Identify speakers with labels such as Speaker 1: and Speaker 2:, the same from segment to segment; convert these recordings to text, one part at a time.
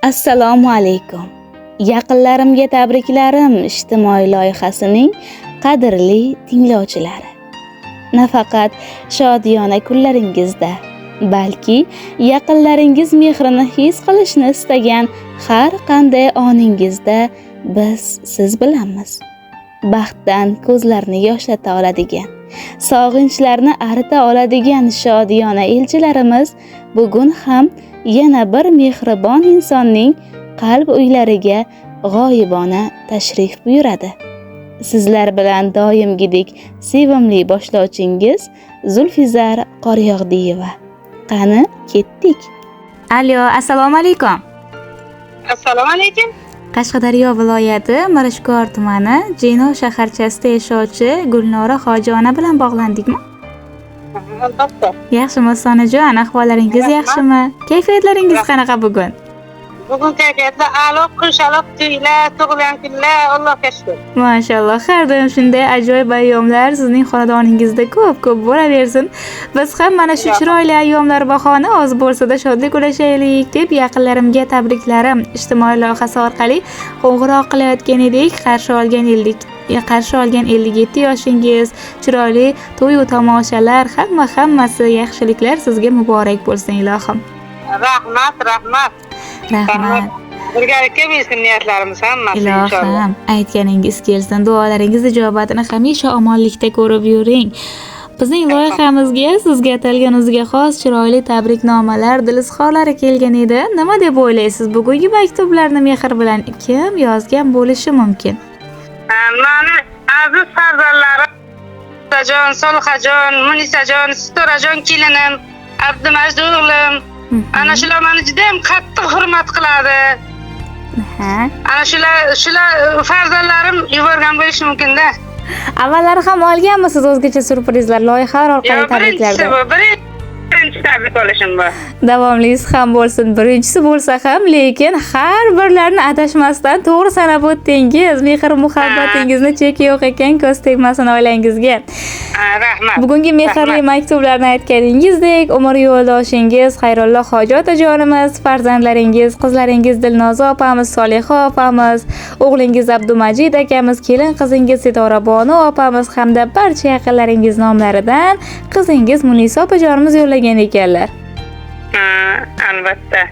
Speaker 1: Assalomu alaykum. Yaqinlarimga tabriklarim ijtimoiy loyihasining qadrli tinglovchilari. Nafaqat shodiyona kunlaringizda, balki yaqinlaringiz mehrini his qilishni istagan har qanday oningizda biz siz bilanmiz. Baxtdan ko'zlarni yoshlata oladigan, sog'inchlarni arita oladigan shodiyona elchilarimiz bugun ham yana bir mehribon insonning qalb uylariga g'oyibona tashrif buyuradi. Sizlar bilan doimgidek sevimli boshlovchingiz Zulfizar Qoryog'diyeva. Qani ketdik. Alo, assalomu alaykum.
Speaker 2: Assalomu alaykum.
Speaker 1: Qashqadaryo viloyati Mirishkor tumani Jino shaharchasida yashovchi Gulnora Hojona bilan bog'landikmi?
Speaker 2: Albatta.
Speaker 1: Yaxshimi Sonajon, ahvollaringiz yaxshimi? Kayfiyatlaringiz qanaqa bugun?
Speaker 2: Bugun kayfiyatda a'lo, qushaloq to'ylar, tug'ilgan kunlar, Allohga shukr.
Speaker 1: Mashalloh, har doim shunday ajoyib ayyomlar sizning xonadoningizda ko'p bo'laversin. Biz ham mana shu chiroyli ayyomlar bahona oz bo'lsa-da shodlik ulashaylik deb yaqinlarimga tabriklarim ijtimoiy loyihasi orqali qo'ng'iroq qilayotgan edik. Qarshi olgan 57 yoshingiz, chiroyli to'y-u tomoshalar, hammasi yaxshiliklar sizga muborak bo'lsin ilohim.
Speaker 2: Rahmat. Rahmat. Birgalikka bo'lsin niyatlarimiz hammasi inshaalloh.
Speaker 1: Ilohim, aytganingiz kelsin. Duolaringiz ijobatini hamisha omonlikda ko'rib yuring. Bizning loyihamizga sizga atalgan o'ziga xos chiroyli tabriknomalar, dilizxorlari kelgan edi. Nima deb o'ylaysiz? Bugungi maktublarni mehr bilan kim yozgan bo'lishi mumkin?
Speaker 2: Mani aziz farzandlarim Sajon, Solxajon, Munisajon, Sistorajon kelinim, Abdumajid o'g'lim. Ana shular meni juda ham qattiq hurmat qiladi. Ana shular farzandlarim yuborgan bo'lishi mumkin-da.
Speaker 1: Avvallari ham olganmisiz o'zgacha surprizlar loyihalar orqali tabriklarda?
Speaker 2: Birinchi tabrik olishim bor.
Speaker 1: Davomlisi ham bo'lsin. Birinchisi bo'lsa ham, lekin har birlarini adashmasdan to'g'ri sanab o'tdingiz. Mehr muhabbatingizni cheki yo'q ekan, ko'z tegmasin oilangizga.
Speaker 2: Rahmat.
Speaker 1: Bugungi mehrli maktublarni aytganingizdek, umr yo'ldoshingiz Xayrullo Hojat ajonimiz, farzandlaringiz, qizlaringiz Dilnoza opamiz, Soliha opamiz, o'g'lingiz Abdumajid akamiz, kelin qizingiz Sitora Bonu opamiz hamda barcha yaqinlaringiz nomlaridan qizingiz Munisa opajonimiz yo'llagan ekanlar. Albatta.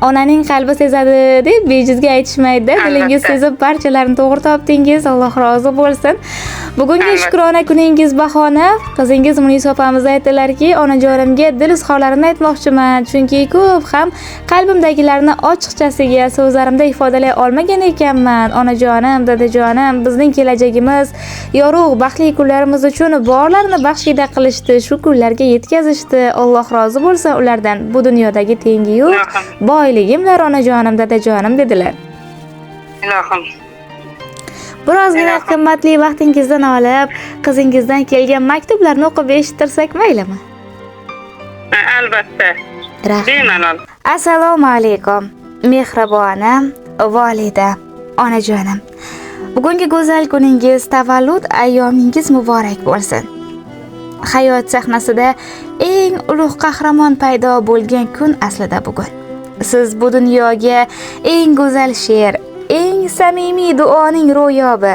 Speaker 1: Onaning qalbi sezadi deb bejizga aytishmaydi. Dilingiz sezib barchalarini to'g'ri topdingiz. Alloh rozi bo'lsin. Bugungi shukrona kuningiz bahona qizingiz Munisa opamiz aytdilarki, onajonimga dil izhorlarini aytmoqchiman, chunki ko'p ham qalbimdagilarni ochiqchasiga so'zlarimda ifodalay olmagan ekanman. Onajonim, dadajonim, bizning kelajagimiz, yorug' baxtli kunlarimiz uchun borlarini baxshida qilishdi, shu kunlarga yetkazishdi. Alloh rozi bo'lsin ulardan. Bu dunyodagi tengi yo'q. Boyligimlar onajonim, dadajonim dedilar.
Speaker 2: Ilohim.
Speaker 1: Birozgina qimmatli vaqtingizdan olib, qizingizdan kelgan maktublarni o'qib eshittirsak maylimi?
Speaker 2: Albatta.
Speaker 1: Bemalol. Assalomu alaykum. Mehribonam, volida, onajonim. Bugungi go'zal kuningiz, tavallud ayyomingiz muborak bo'lsin. Hayot sahnasida eng ulug' qahramon paydo bo'lgan kun aslida bugun. Siz bu dunyoga eng go'zal she'r, eng samimiy duoning ro'yobi,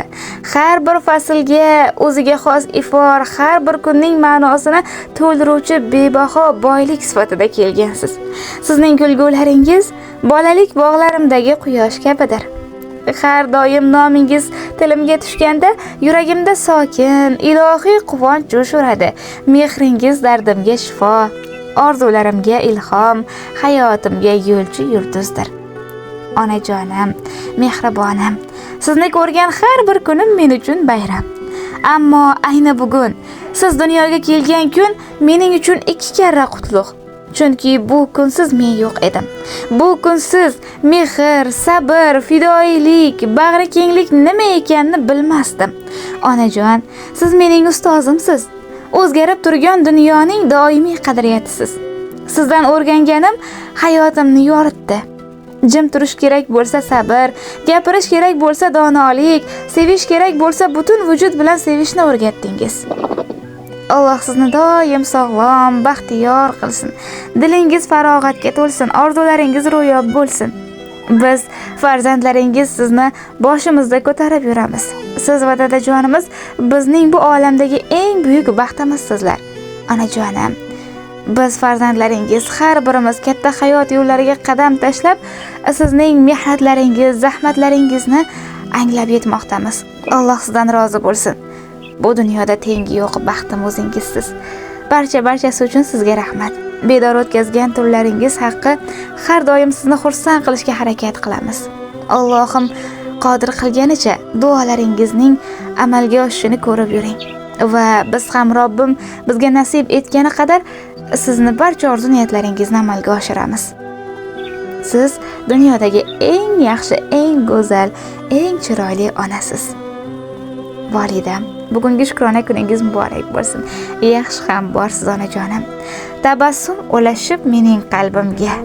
Speaker 1: har bir faslga o'ziga xos ifor, har bir kunning ma'nosini to'ldiruvchi bebaho boylik sifatida kelgansiz. Sizning kulgularingiz bolalik bog'larimdagi quyosh kabidir. Har doim nomingiz tilimga tushganda yuragimda sokin, ilohiy quvonch jo'sh uradi. Mehringiz dardimga shifo, orzularimga ilhom, hayotimga yo'lchi yulduzdir. Onajonim, mehribonim, sizni ko'rgan har bir kunim men uchun bayram. Ammo ayni bugun siz dunyoga kelgan kun mening uchun 2 karra qutlug'. Chunki bu kunsiz men yo'q edim. Bu kunsiz mehr, sabr, fidoyilik, bag'ri kenglik nima ekanini bilmasdim. Onajon, siz mening ustozimsiz. O'zgarib turgan dunyoning doimiy qadriyatisiz. Sizdan o'rganganim hayotimni yoritdi. Jim turish kerak bo'lsa sabr, gapirish kerak bo'lsa donolik, sevish kerak bo'lsa butun vujud bilan sevishni o'rgatdingiz. Alloh sizni doim sog'lom, baxtiyor qilsin. Dilingiz farog'atga to'lsin, orzularingiz ro'yob bo'lsin. Biz farzandlaringiz sizni boshimizda ko'tarib yuramiz. Siz va dadajonimiz bizning bu olamdagi eng buyuk baxtimizsizlar. Onajonim, biz farzandlaringiz har birimiz katta hayot yo'llariga qadam tashlab, sizning mehnatlaringiz, zahmatlaringizni anglab yetmoqdamiz. Alloh sizdan rozi bo'lsin. Bu dunyoda tengi yo'q baxtim o'zingizsiz. Barchasi uchun sizga rahmat. Bedor o'tkazgan tunlaringiz haqqi har doim sizni xursand qilishga harakat qilamiz. Allohim qodir qilganicha duolaringizning amalga oshishini ko'rib yuring. Va biz ham Robbim bizga nasib etgani qadar sizni barcha orzu-niyatlaringizni amalga oshiramiz. Siz dunyodagi eng yaxshi, eng go'zal, eng chiroyli onasiz. Volidam, bugungi shukrona kuningiz muborak bo'lsin. Yaxshi ham borsiz onajonim. Tabassum ulashib mening qalbimga.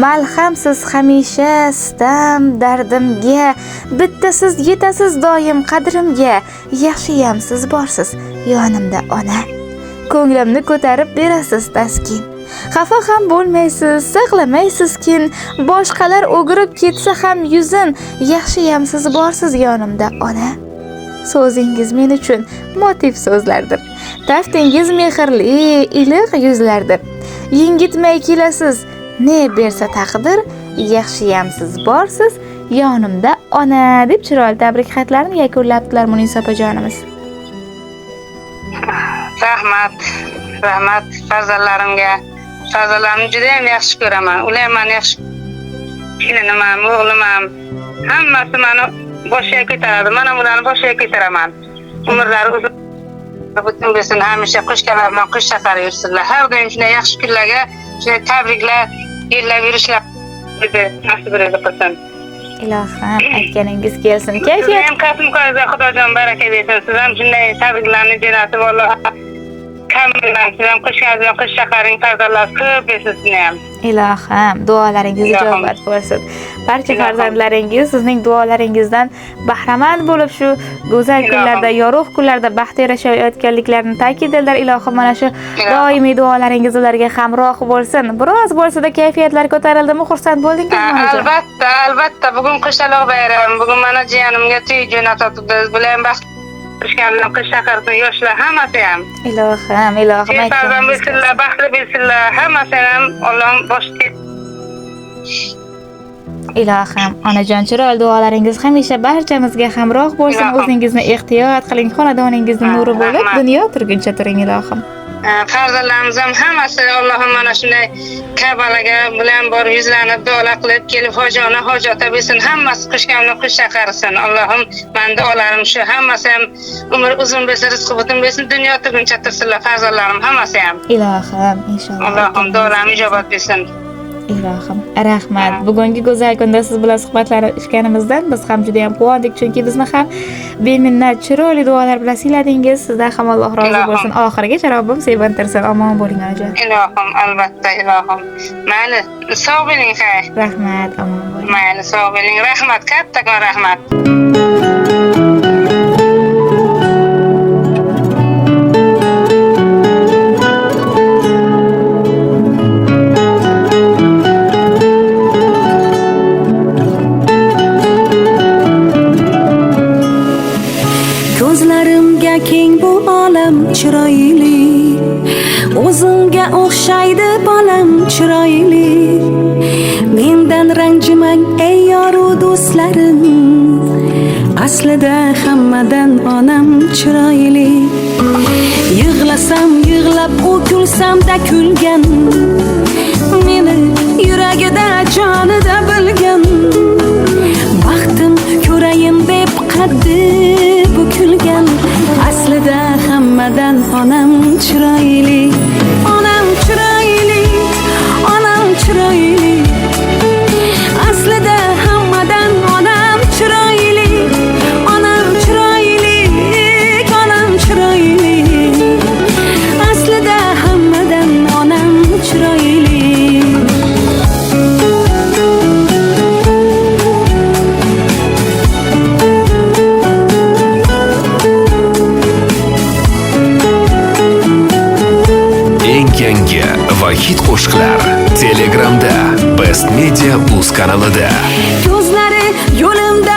Speaker 1: Malhamsiz hamisha sitam dardimga. Bitta siz yetasiz doim qadrimga. Yaxshiyam siz borsiz yonimda ona. Ko'nglimni ko'tarib berasiz taskin. Xafa ham bo'lmaysiz, saqlamaysiz kin. Boshqalar o'girib ketsa ham yuzin. Yaxshiyam siz borsiz yonimda ona. So'zingiz men uchun motiv so'zlardir. Taftingiz mehrli, iliq yuzlardir. Yengitmay kelasiz, ne bersa taqdir, yaxshiyam siz borsiz yonimda ona deb chiroyli tabrik xatlarini yakunlabdilar Munisa opajonimiz.
Speaker 2: Rahmat farzandlarimga. Farzandlarimni juda ham yaxshi ko'raman. Ular meni yaxshi kelinim, o'g'lim ham hammasi meni boshiga ko'taradi. Men ham ularni boshiga ko'taraman. Umrlari uzun bo'lsin, hamisha qo'shqalar bilan qo'sh safar yursinlar. Har doim shunday yaxshi kunlarga, shunday tabriklar, yillab yurishlar nasib qilsin.
Speaker 1: Ilohim aytganingiz kelsin. Kayfiyat
Speaker 2: ham qasim-qo'yga Xudojon baraka bersin. Siz ham shunday tabriklarni jo'natib Alloh kamdan siz ham qo'sh safaring farzandlar ko'p bo'lsin sizni ham.
Speaker 1: Ilohim duolaringiz ijobat bo'lsin. Barcha farzandlaringiz sizning duolaringizdan bahramand bo'lib shu go'zal kunlarda, yorug' kunlarda baxtli yashayotganliklarini ta'kidlalar. Ilohim mana shu doimiy duolaringiz ularga hamroh bo'lsin. Biroz bo'lsa-da kayfiyatlar ko'tarildimi, xursand bo'ldingizmi?
Speaker 2: Albatta, bugun qo'shaloq bayram. Bugun mana jiyanimga to'y jo'natibmiz. Bular ham baxt qilishganlar, qish shaharda yoshlar hammasi ham. Ilohim farzand bo'lsinlar, baxtli bo'lsinlar. Hammasi ham Alloh boshqa.
Speaker 1: Ilohim, onajon chiroyli duolaringiz hamisha barchamizga hamroh bo'lsin. O'zingizni ehtiyot qiling, xonadoningizning nuri bo'lib, dunyo turguncha turing ilohim.
Speaker 2: Farzandlarimiz ham hammasi Allohim mana shunday Kabalaga bilan borib yuzlarini duolar qilib kelib hojata bo'lsin. Hammasi qo'shganlar qo'sh chaqarsin. Allohim meni duolarim shu. Hammasi ham umr uzun bo'lsin, rizqi butun bo'lsin, dunyo turguncha tursinlar farzandlarim hammasi ham.
Speaker 1: Ilohim, inshaalloh.
Speaker 2: Allohim duolarim ijobat bo'lsin.
Speaker 1: Ilohim, rahmat. Bugungi go'zal kunda siz bilan suhbatlashganimizdan biz ham juda ham quvondik, chunki bizni ham beminnat chiroyli duolar bilan siyladingiz. Sizdan ham Alloh rozi bo'lsin. Oxirigacha Robbim sevintirsin. Omon bo'ling onajon.
Speaker 2: Ilohim, albatta ilohim. Mayli, sog' bo'ling, xayr.
Speaker 1: Rahmat, omon bo'ling.
Speaker 2: Mayli, sog' bo'ling. Rahmat, kattakon rahmat.
Speaker 3: Ko'zlarimga keng bu olam chiroyli, o'zimga o'xshaydi bolam chiroyli. Mendan ranjimang ey yoru do'stlarim, aslida hammadan onam chiroyli. Yig'lasam yig'lab, u kulsamda kulgan, meni yuragida jonida bilgan. Baxtim ko'rayin deb qaddi bukilgan, aslida hammadan onam chiroyli. Onam chiroyli, onam chiroyli, aslida hammadan onam chiroyli. Onam chiroyli, onam chiroyli, aslida hammadan onam chiroyli.
Speaker 4: yordamda Best Media Uz kanalida.
Speaker 3: ko'zlari yo'limda